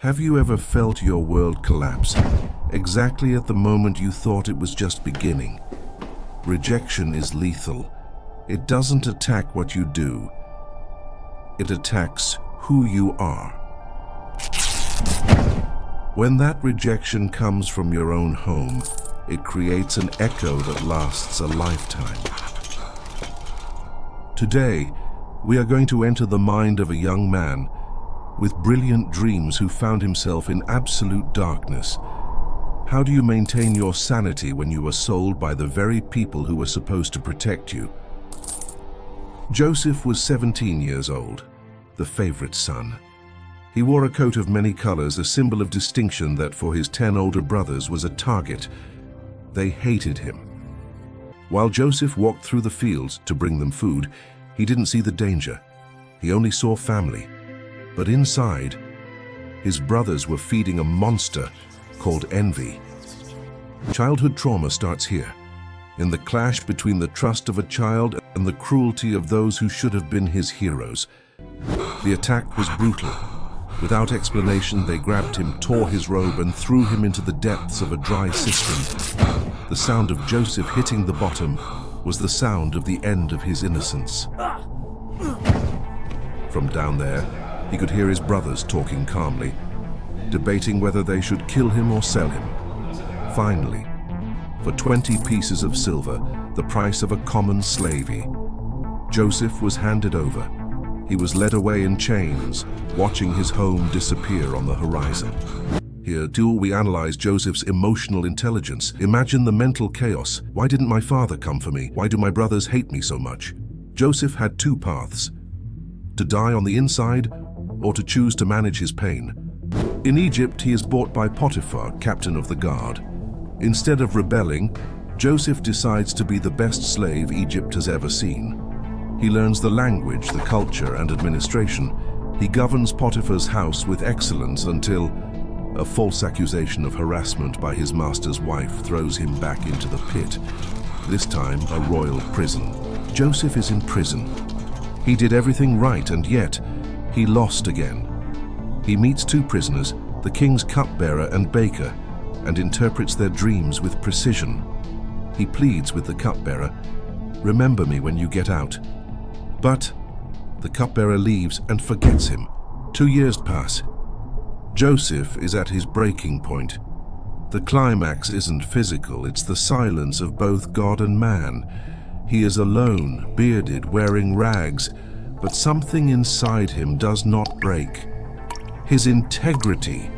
Have you ever felt your world collapse, exactly at the moment you thought it was just beginning? Rejection is lethal. It doesn't attack what you do. It attacks who you are. When that rejection comes from your own home, it creates an echo that lasts a lifetime. Today, we are going to enter the mind of a young man with brilliant dreams who found himself in absolute darkness. How do you maintain your sanity when you are sold by the very people who were supposed to protect you? Joseph was 17 years old, the favorite son. He wore a coat of many colors, a symbol of distinction that for his 10 older brothers was a target. They hated him. While Joseph walked through the fields to bring them food, he didn't see the danger. He only saw family. But inside, his brothers were feeding a monster called envy. Childhood trauma starts here, in the clash between the trust of a child and the cruelty of those who should have been his heroes. The attack was brutal. Without explanation, they grabbed him, tore his robe, and threw him into the depths of a dry cistern. The sound of Joseph hitting the bottom was the sound of the end of his innocence. From down there, he could hear his brothers talking calmly, debating whether they should kill him or sell him. Finally, for 20 pieces of silver, the price of a common slavey, Joseph was handed over. He was led away in chains, watching his home disappear on the horizon. Here, too, we analyze Joseph's emotional intelligence. Imagine the mental chaos. Why didn't my father come for me? Why do my brothers hate me so much? Joseph had two paths: to die on the inside, or to choose to manage his pain. In Egypt, he is bought by Potiphar, captain of the guard. Instead of rebelling, Joseph decides to be the best slave Egypt has ever seen. He learns the language, the culture, and administration. He governs Potiphar's house with excellence until a false accusation of harassment by his master's wife throws him back into the pit, this time a royal prison. Joseph is in prison. He did everything right, and yet he lost again. He meets two prisoners, the king's cupbearer and baker, and interprets their dreams with precision. He pleads with the cupbearer, "Remember me when you get out." But the cupbearer leaves and forgets him. 2 years pass. Joseph is at his breaking point. The climax isn't physical, it's the silence of both God and man. He is alone, bearded, wearing rags, but something inside him does not break. His integrity.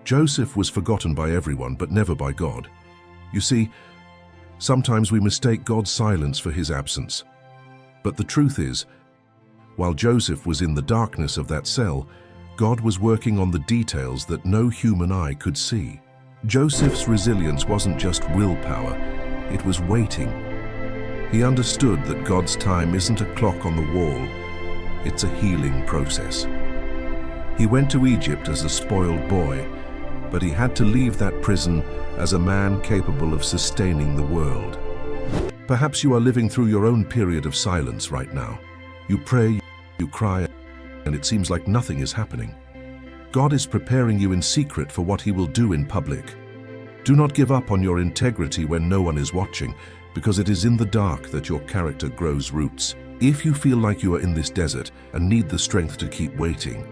Joseph was forgotten by everyone, but never by God. You see, sometimes we mistake God's silence for his absence. But the truth is, while Joseph was in the darkness of that cell, God was working on the details that no human eye could see. Joseph's resilience wasn't just willpower, it was waiting. He understood that God's time isn't a clock on the wall, it's a healing process. He went to Egypt as a spoiled boy, but he had to leave that prison as a man capable of sustaining the world. Perhaps you are living through your own period of silence right now. You pray, you cry, and it seems like nothing is happening. God is preparing you in secret for what he will do in public. Do not give up on your integrity when no one is watching, because it is in the dark that your character grows roots. If you feel like you are in this desert and need the strength to keep waiting,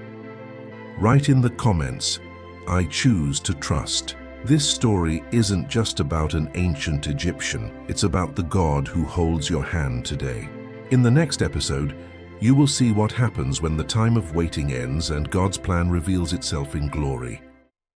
write in the comments, "I choose to trust." This story isn't just about an ancient Egyptian, it's about the God who holds your hand today. In the next episode, you will see what happens when the time of waiting ends and God's plan reveals itself in glory.